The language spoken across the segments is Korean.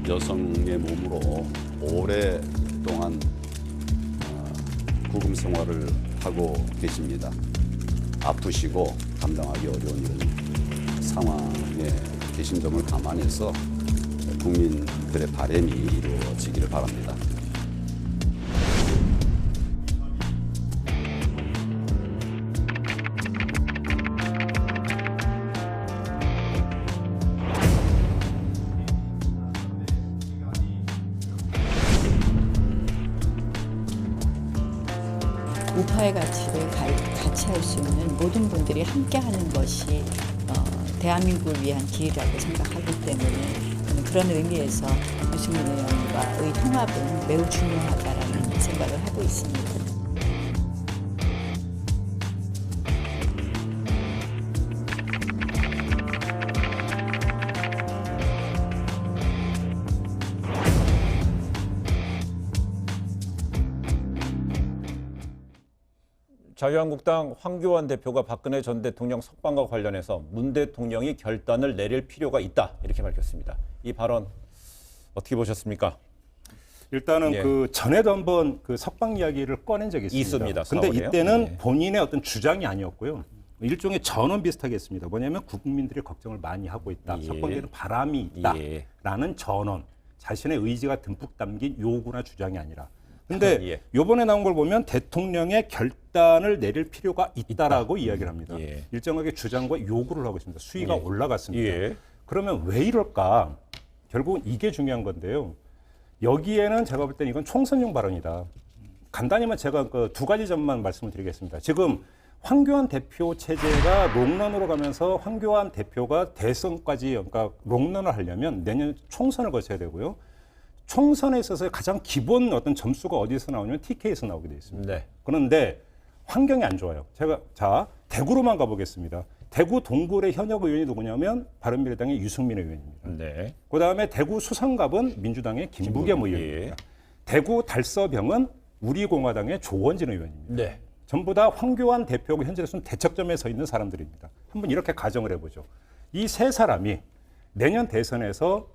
여성의 몸으로 오랫동안 구금 생활을 하고 계십니다. 아프시고 감당하기 어려운 이런 상황에 계신 점을 감안해서 국민들의 바람이 이루어지기를 바랍니다. 우파의 가치를 같이 할 수 있는 모든 분들이 함께하는 것이 대한민국을 위한 길이라고 생각하기 때문에 그런 의미에서 유승민 의원과의 통합은 매우 중요하다라는 생각을 하고 있습니다. 자유한국당 황교안 대표가 박근혜 전 대통령 석방과 관련해서 문 대통령이 결단을 내릴 필요가 있다 이렇게 밝혔습니다. 이 발언 어떻게 보셨습니까? 일단은 예. 그 전에도 한번 그 석방 이야기를 꺼낸 적이 있습니다. 근데 4월에요? 이때는 예. 본인의 어떤 주장이 아니었고요. 일종의 전언 비슷하게 했습니다. 뭐냐면 국민들이 걱정을 많이 하고 있다. 예. 석방되는 바람이 예. 있다라는 전언. 자신의 의지가 듬뿍 담긴 요구나 주장이 아니라. 근데 예. 이번에 나온 걸 보면 대통령의 결단을 내릴 필요가 있다라고 이야기를 합니다. 예. 일정하게 주장과 요구를 하고 있습니다. 수위가 예. 올라갔습니다. 예. 그러면 왜 이럴까? 결국은 이게 중요한 건데요. 여기에는 제가 볼 때는 이건 총선용 발언이다. 간단히만 제가 그 두 가지 점만 말씀을 드리겠습니다. 지금 황교안 대표 체제가 롱런으로 가면서 황교안 대표가 대선까지 그러니까 롱런을 하려면 내년 총선을 거쳐야 되고요. 총선에 있어서 가장 기본 어떤 점수가 어디서 나오냐면 TK에서 나오게 되어 있습니다. 네. 그런데 환경이 안 좋아요. 자, 대구로만 가보겠습니다. 대구 동굴의 현역 의원이 누구냐면 바른미래당의 유승민 의원입니다. 네. 그다음에 대구 수성갑은 민주당의 김부겸 의원입니다. 예. 대구 달서병은 우리공화당의 조원진 의원입니다. 네. 전부 다 황교안 대표하고 현재로서는 대척점에 서 있는 사람들입니다. 한번 이렇게 가정을 해보죠. 이 세 사람이 내년 대선에서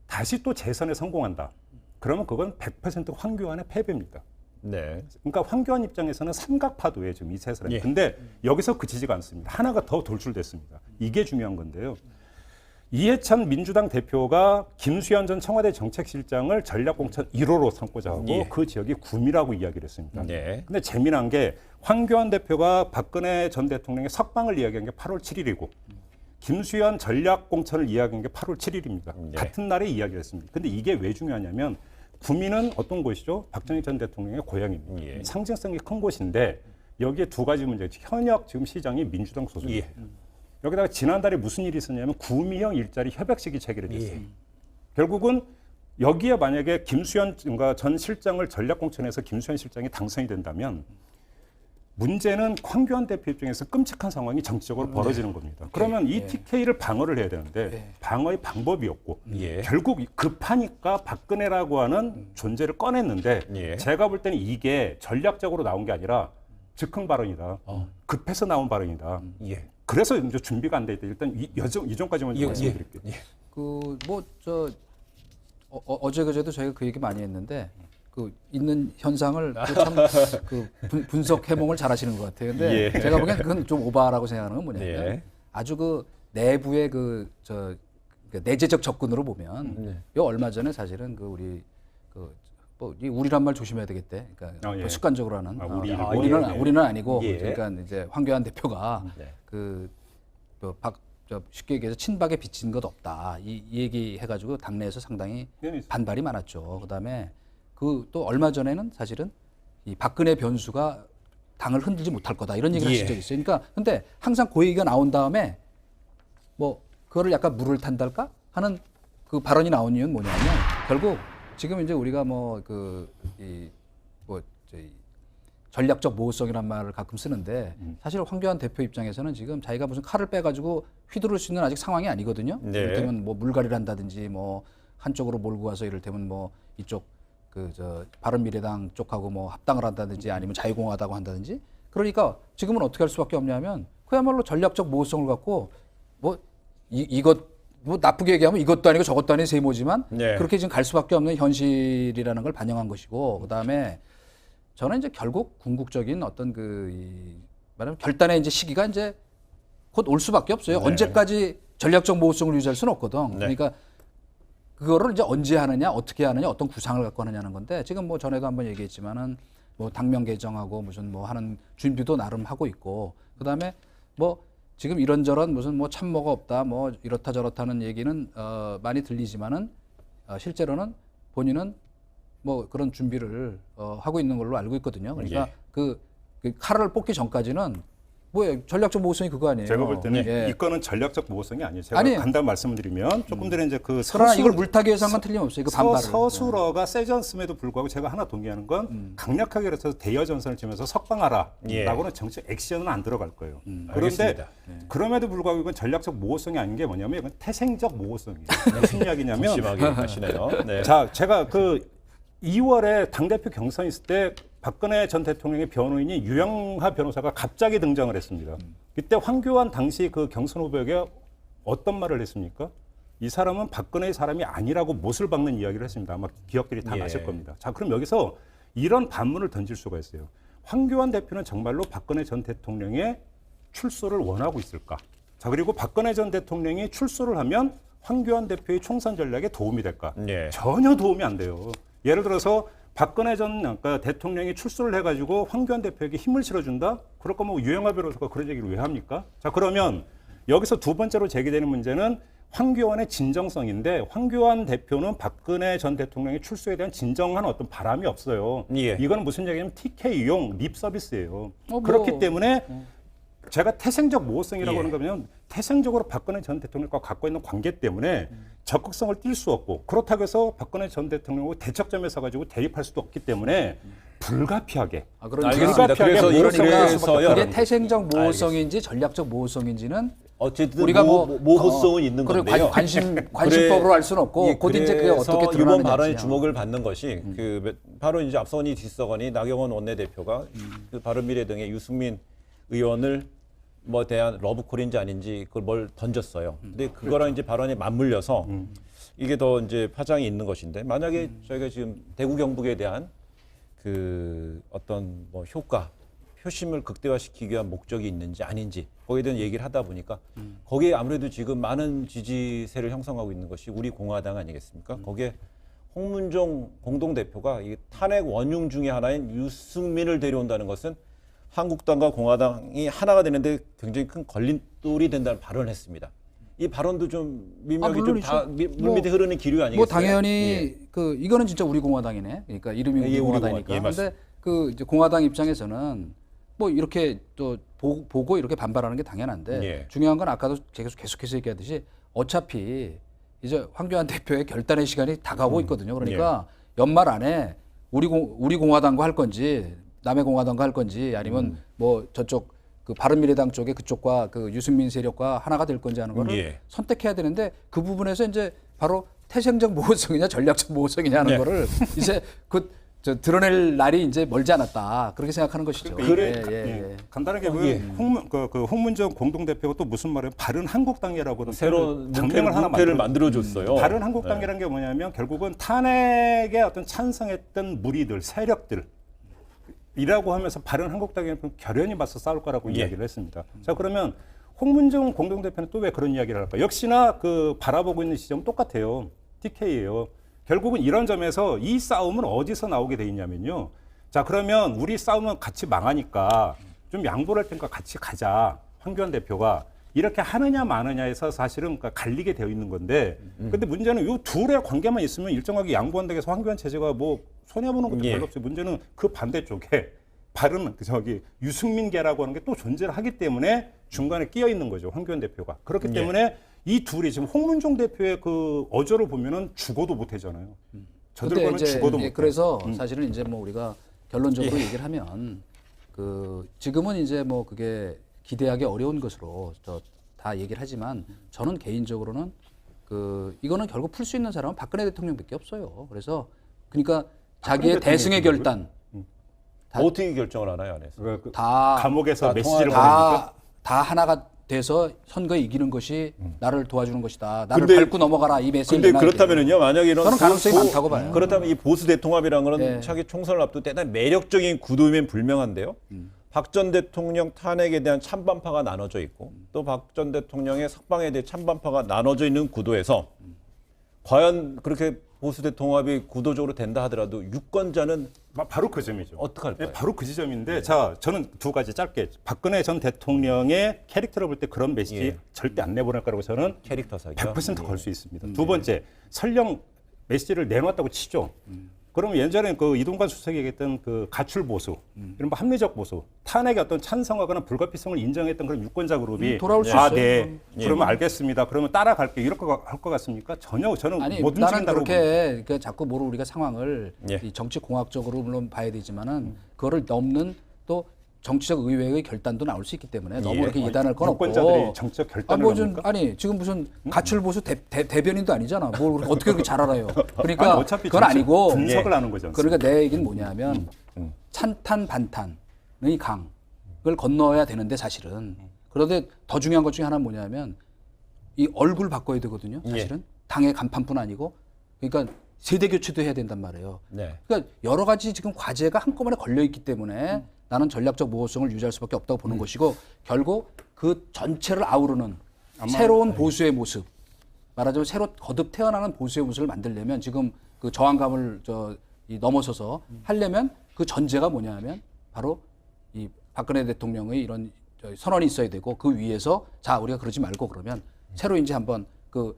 다시 또 재선에 성공한다. 그러면 그건 100% 황교안의 패배입니다. 네. 그러니까 황교안 입장에서는 삼각파도예요, 지금 이 세 사람이. 예. 근데 여기서 그치지가 않습니다. 하나가 더 돌출됐습니다. 이게 중요한 건데요. 이해찬 민주당 대표가 김수현 전 청와대 정책실장을 전략공천 1호로 삼고자 하고 예. 그 지역이 구미라고 이야기를 했습니다. 네. 근데 재미난 게 황교안 대표가 박근혜 전 대통령의 석방을 이야기한 게 8월 7일이고 김수현 전략공천을 이야기한 게 8월 7일입니다. 네. 같은 날에 이야기를 했습니다. 근데 이게 왜 중요하냐면 구미는 어떤 곳이죠? 박정희 전 대통령의 고향입니다. 예. 상징성이 큰 곳인데 여기에 두 가지 문제죠. 현역 지금 시장이 민주당 소속이에요. 예. 여기다가 지난달에 무슨 일이 있었냐면 구미형 일자리 협약식이 체결됐어요. 예. 결국은 여기에 만약에 김수현 전 실장을 전략공천해서 김수현 실장이 당선이 된다면 문제는 황교안 대표 입장에서 끔찍한 상황이 정치적으로 벌어지는 겁니다. 그러면 이 TK를 방어를 해야 되는데 방어의 방법이 없고 예. 결국 급하니까 박근혜라고 하는 존재를 꺼냈는데 예. 제가 볼 때는 이게 전략적으로 나온 게 아니라 즉흥 발언이다. 급해서 나온 발언이다. 예. 그래서 이제 준비가 안 돼 있다. 일단 이전까지만 좀 말씀드릴게요. 어제 그제도 저희가 그 얘기 많이 했는데 그 있는 현상을 참 그 분석 해몽을 잘하시는 것 같아요. 근데 예. 제가 보기엔 그건 좀 오바라고 생각하는 건 뭐냐면 예. 아주 그 내부의 내재적 접근으로 보면 요 얼마 전에 사실은 그 우리 이 우리란 말 조심해야 되겠대. 그러니까 예. 습관적으로 하는 우리는 우리는 아니고 예. 그러니까 이제 황교안 대표가 네. 쉽게 얘기해서 친박에 비친 것 없다. 이 얘기 해가지고 당내에서 상당히 네, 반발이 많았죠. 그다음에 그 또 얼마 전에는 사실은 이 박근혜 변수가 당을 흔들지 못할 거다 이런 얘기를 하신 적이 있어요. 그러니까 근데 항상 그 얘기가 나온 다음에 뭐 그거를 약간 물을 탄달까 하는 그 발언이 나온 이유는 뭐냐면 결국 지금 이제 우리가 전략적 모호성이란 말을 가끔 쓰는데 사실 황교안 대표 입장에서는 지금 자기가 무슨 칼을 빼가지고 휘두를 수 있는 아직 상황이 아니거든요. 네. 이를테면 뭐 물갈이를 한다든지 뭐 한쪽으로 몰고 가서 이를테면 뭐 이쪽 바른미래당 쪽하고 뭐 합당을 한다든지 아니면 자유공화당하고 한다든지 그러니까 지금은 어떻게 할 수밖에 없냐면 그야말로 전략적 모호성을 갖고 뭐 이것 뭐 나쁘게 얘기하면 이것도 아니고 저것도 아닌 세모지만 네. 그렇게 지금 갈 수밖에 없는 현실이라는 걸 반영한 것이고 그다음에 저는 이제 결국 궁극적인 어떤 말하면 결단의 이제 시기가 이제 곧 올 수밖에 없어요. 네. 언제까지 전략적 모호성을 유지할 수는 없거든. 네. 그러니까 그거를 이제 언제 하느냐, 어떻게 하느냐, 어떤 구상을 갖고 하느냐는 건데 지금 뭐 전에도 한번 얘기했지만은 뭐 당명 개정하고 무슨 뭐 하는 준비도 나름 하고 있고 그다음에 뭐 지금 이런저런 무슨 뭐 참모가 없다, 뭐 이렇다 저렇다는 얘기는 많이 들리지만은 실제로는 본인은 뭐 그런 준비를 하고 있는 걸로 알고 있거든요. 그러니까 예. 그 칼을 뽑기 전까지는 뭐 전략적 모호성이 그거 아니에요. 제가 볼 때는 예. 이 건은 전략적 모호성이 아니에요. 제가 아니에요. 간단히 말씀을 드리면 조금 전에 이제 그 그러나 이걸 물타기 위해서 한 건 틀림없어요. 그 반발을. 서술어가 세지 않음에도 불구하고 제가 하나 동의하는 건 강력하게 그래서 대여 전선을 치면서 석방하라라고는 정책 액션은 안 들어갈 거예요. 그런데 알겠습니다. 그럼에도 불구하고 이건 전략적 모호성이 아닌 게 뭐냐면 이건 태생적 모호성이에요. 무슨 이야기냐면 심하게 하시네요. 네. 자, 제가 그 2월에 당대표 경선 있을 때 박근혜 전 대통령의 변호인이 유영하 변호사가 갑자기 등장을 했습니다. 이때 황교안 당시 그 경선 후보에게 어떤 말을 했습니까? 이 사람은 박근혜의 사람이 아니라고 못을 박는 이야기를 했습니다. 아마 기억들이 다 예. 나실 겁니다. 자, 그럼 여기서 이런 반문을 던질 수가 있어요. 황교안 대표는 정말로 박근혜 전 대통령의 출소를 원하고 있을까? 자, 그리고 박근혜 전 대통령이 출소를 하면 황교안 대표의 총선 전략에 도움이 될까? 예. 전혀 도움이 안 돼요. 예를 들어서 박근혜 전 대통령이 출소를 해가지고 황교안 대표에게 힘을 실어준다? 그럴 거면 유영하 변호사가 그런 얘기를 왜 합니까? 자, 그러면 여기서 두 번째로 제기되는 문제는 황교안의 진정성인데 황교안 대표는 박근혜 전 대통령의 출소에 대한 진정한 어떤 바람이 없어요. 예. 이거는 무슨 얘기냐면 TK용 립 서비스예요. 뭐. 그렇기 때문에 제가 태생적 모호성이라고 예. 하는 거면 태생적으로 박근혜 전 대통령과 갖고 있는 관계 때문에 적극성을 띌 수 없고 그렇다고 해서 박근혜 전 대통령하고 대척점에 서가지고 대립할 수도 없기 때문에 불가피하게 그러니까 알겠습니다. 그래서 그래서요. 그게 태생적 모호성인지 전략적 모호성인지는 어쨌든 우리가 모호성은 있는 그래, 건데요. 관심법으로 할 수는 없고 예, 곧 이제 그게 어떻게 그래서 드러나느냐. 이번 발언이 주목을 받는 것이 바로 이제 앞서거니 뒤서거니 나경원 원내대표가 그 바른미래당의 유승민 의원을 뭐 대한 러브콜인지 아닌지 그걸 뭘 던졌어요. 근데 그거랑 이제 발언이 맞물려서 이게 더 이제 파장이 있는 것인데 만약에 저희가 지금 대구 경북에 대한 그 어떤 뭐 효과, 표심을 극대화시키기 위한 목적이 있는지 아닌지 거기에 대한 얘기를 하다 보니까 거기에 아무래도 지금 많은 지지세를 형성하고 있는 것이 우리 공화당 아니겠습니까? 거기에 홍문종 공동대표가 이 탄핵 원흉 중에 하나인 유승민을 데려온다는 것은 한국당과 공화당이 하나가 되는데 굉장히 큰 걸림돌이 된다는 발언을 했습니다. 이 발언도 좀 민명이 좀 다 물밑에 흐르는 기류 아니겠어요? 뭐 당연히 그 이거는 진짜 우리 공화당이네. 그러니까 이름이 우리 예, 우리 공화당이니까. 공화- 예, 그런데 그 이제 공화당 입장에서는 뭐 이렇게 또 보고 이렇게 반발하는 게 당연한데 예. 중요한 건 아까도 계속해서 얘기하듯이 어차피 이제 황교안 대표의 결단의 시간이 다가오고 있거든요. 그러니까 연말 안에 우리 공화당과 할 건지 남의 공화당과 할 건지 아니면 뭐 저쪽 그 바른미래당 쪽에 그쪽과 그 유승민 세력과 하나가 될 건지 하는 거를 예. 선택해야 되는데 그 부분에서 이제 바로 태생적 모호성이냐 전략적 모호성이냐 하는 네. 거를 이제 드러낼 날이 이제 멀지 않았다 그렇게 생각하는 것이죠. 예. 간단하게 홍문정 공동대표가 또 무슨 말이에요? 바른 한국당이라고는 새로운 장면을 하나 문패를 만들어줬어요. 바른 한국당이라는 게 뭐냐면 결국은 탄핵에 어떤 찬성했던 무리들, 세력들 이라고 하면서 바른 한국당에 결연히 맞서 싸울 거라고 이야기를 했습니다. 자, 그러면 홍문정 공동대표는 또 왜 그런 이야기를 할까? 역시나 그 바라보고 있는 시점은 똑같아요. TK예요. 결국은 이런 점에서 이 싸움은 어디서 나오게 돼 있냐면요. 자, 그러면 우리 싸움은 같이 망하니까 좀 양보를 할 테니까 같이 가자. 황교안 대표가 이렇게 하느냐 마느냐에서 사실은 갈리게 되어 있는 건데, 근데 문제는 이 둘의 관계만 있으면 일정하게 양보한다고 해서 황교안 체제가 뭐 손해보는 것도 별로 없어요. 문제는 그 반대쪽에 바른 유승민계라고 하는 게 또 존재를 하기 때문에 중간에 끼어 있는 거죠. 황교안 대표가. 그렇기 때문에 이 둘이 지금 홍문종 대표의 그 어조를 보면은 죽어도 못 하잖아요. 저들과는 죽어도 못. 그래서 사실은 이제 뭐 우리가 결론적으로 얘기를 하면 그 지금은 이제 뭐 그게 기대하기 어려운 것으로 다 얘기를 하지만 저는 개인적으로는 그 이거는 결국 풀 수 있는 사람은 박근혜 대통령밖에 없어요. 그래서 그러니까 자기의 대승의 결단 어떻게 결정을 하나요, 안에서? 다 감옥에서 메시지를 다 하나가 돼서 선거에 이기는 것이 나를 도와주는 것이다. 나를 근데- 밟고 넘어가라 이 메시지를 근데 내놔야 돼요. 그렇다면은요, 만약에 이런 저는 가능성이 보- 많다고 봐요. 그렇다면 이 보수 대통합이라는 거는 네. 차기 총선을 앞두고 대단히 매력적인 구도면 불명한데요. 박 전 대통령 탄핵에 대한 찬반파가 나눠져 있고 또 박 전 대통령의 석방에 대해 찬반파가 나눠져 있는 구도에서 과연 그렇게 보수 대통합이 구도적으로 된다 하더라도 유권자는 바로 그 점이죠. 어떻게 할까요? 네, 바로 그 지점인데 자 저는 두 가지 짧게 박근혜 전 대통령의 캐릭터를 볼 때 그런 메시지 예. 절대 안 내보낼 거라고 저는 캐릭터 사기 100% 걸 수 있습니다. 두 번째 설령 메시지를 내놨다고 치죠. 그러면 예전에 그 이동관 수석이 얘기했던 그 가출 보수, 이른바 합리적 보수, 탄핵의 어떤 찬성하거나 불가피성을 인정했던 그런 유권자 그룹이 돌아올 수 아, 있어요. 네. 그러면 알겠습니다. 그러면 따라갈게. 이럴 것 같습니까? 전혀 저는 아니 못 나는 움직인다고 그렇게 그 자꾸 뭐로 우리가 상황을 예. 이 정치 공학적으로 물론 봐야 되지만은 그거를 넘는 또 정치적 의회의 결단도 나올 수 있기 때문에 너무 예. 그렇게 예단할 건 없고. 유권자들이 정치적 결단을 합니까? 아니 지금 무슨 가출 보수 대변인도 아니잖아. 뭘 어떻게 그렇게 잘 알아요? 그러니까 아니, 어차피 그건 정치 아니고 분석을 하는 거지 않습니까? 그러니까 내 얘기는 뭐냐면 찬탄 반탄의 강을 건너야 되는데 사실은 그런데 더 중요한 것 중에 하나는 뭐냐면 이 얼굴 바꿔야 되거든요. 사실은 당의 간판뿐 아니고 그러니까 세대 교체도 해야 된단 말이에요. 네. 그러니까 여러 가지 지금 과제가 한꺼번에 걸려 있기 때문에 나는 전략적 모호성을 유지할 수밖에 없다고 보는 것이고 결국 그 전체를 아우르는 새로운 보수의 모습 말하자면 새로 거듭 태어나는 보수의 모습을 만들려면 지금 그 저항감을 이 넘어서서 하려면 그 전제가 뭐냐면 바로 이 박근혜 대통령의 이런 선언이 있어야 되고 그 위에서 자 우리가 그러지 말고 그러면 새로 이제 한번 그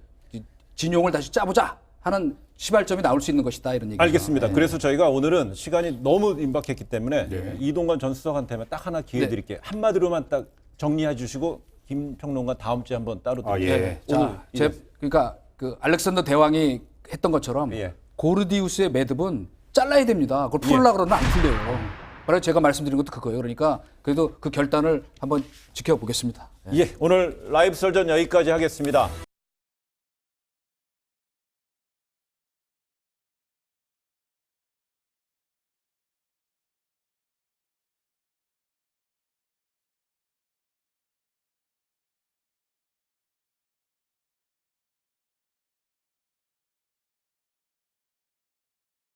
진용을 다시 짜보자 하는 시발점이 나올 수 있는 것이다 이런 얘기죠. 알겠습니다. 네. 그래서 저희가 오늘은 시간이 너무 임박했기 때문에 이동관 전 수석한테만 딱 하나 기회 네. 드릴게요. 한마디로만 딱 정리해 주시고 김 평론가 다음 주에 한번 따로 아, 드릴게요. 예. 오늘 자, 그러니까 그 알렉산더 대왕이 했던 것처럼 예. 고르디우스의 매듭은 잘라야 됩니다. 그걸 풀으려고 그러면 안 풀려요. 그래서 제가 말씀드린 것도 그거예요. 그러니까 그래도 그 결단을 한번 지켜보겠습니다. 예, 오늘 라이브 설전 여기까지 하겠습니다.